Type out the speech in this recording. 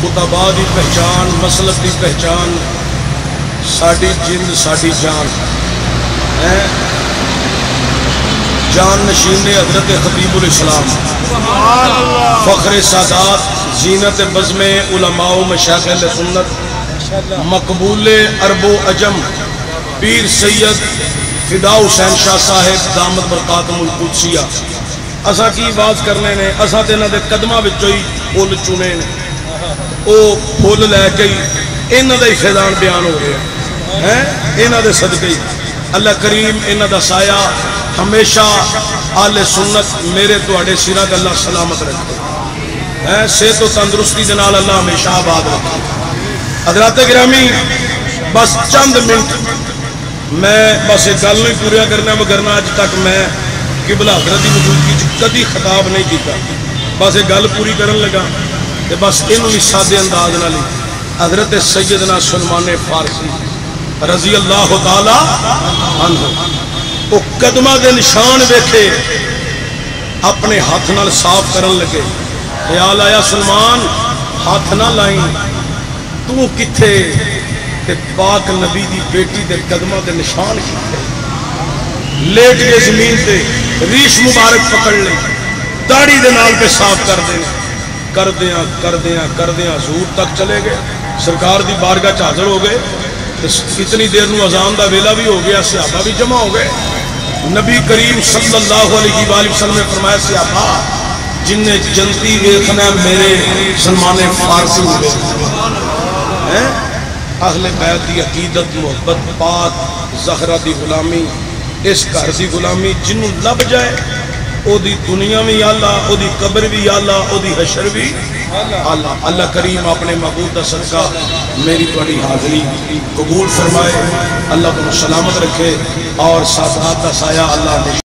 خطبہ دی پہچان، مسلک دی پہچان، ساڈی جند ساڈی جان ہے، جان نشین حضرت خطیب الاسلام، فخر سادات، زینت بزم علماء و مشایخ اہل سنت، مقبول عرب و عجم، پیر سید فدا حسین شاہ صاحب دامت برکاتہم القدسیہ۔ اساں کی آواز کرنے نے، اساں تے انہاں دے قدماں وچوں ہی پھول چنے نے، او پھول لے کے انہاں دا ہی فیضان بیان ہو گیا ہے، انہاں دے صدقے اللہ کریم انہاں دا سایہ ہمیشہ اہل سنت میرے تواڈے سراں تے اللہ سلامت رکھے ہے، صحت و تندرستی دے نال اللہ ہمیشہ آباد رکھے۔ حضرات گرامی، بس چند منٹ میں بس ایک گل نہیں پوریا کرنا، وگرنہ اج تک میں قبلہ حضرت کی موجودگی کدی خطاب نہیں کیتا، بس ایک گل پوری کرن لگا تے بس اینوں بھی سادے انداز نال حضرت سیدنا سلمان فارسی رضی اللہ تعالی عنہ وہ قدمہ دے نشان ویکھے اپنے ہاتھ نال صاف کرن لگے، خیال آیا سلمان ہاتھ نہ لائیں، تو کتھے تے پاک نبی دی بیٹی دے قدمہ دے نشان کیتے، لیٹ کے زمین تے ریش مبارک پکڑ لے، داڑھی دے نال پہ صاف کر دیاں حضور تک چلے گئے، سرکار دی بارگاہ حاضر ہو گئے، اتنی دیر نو اذان دا ویلا بھی ہو گیا، صحابہ بھی جمع ہو گئے۔ نبی کریم صلی اللہ علیہ وآلہ وسلم نے فرمایا صحابہ جن نے جنتی ویکھنا میرے سلمان فارسی ہوئے، اہل بیت دی عقیدت محبت پاک زہرہ دی غلامی، اس گھر دی غلامی جنوں لب جائے او دی دنیا بھی اللہ، او دی قبر بھی اللہ، او دی حشر بھی اللہ۔ اللہ کریم اپنے محبوب دا صدقہ میری بڑی حاضری قبول فرمائے، اللہ کو سلامت رکھے اور ساتھ دا سایہ اللہ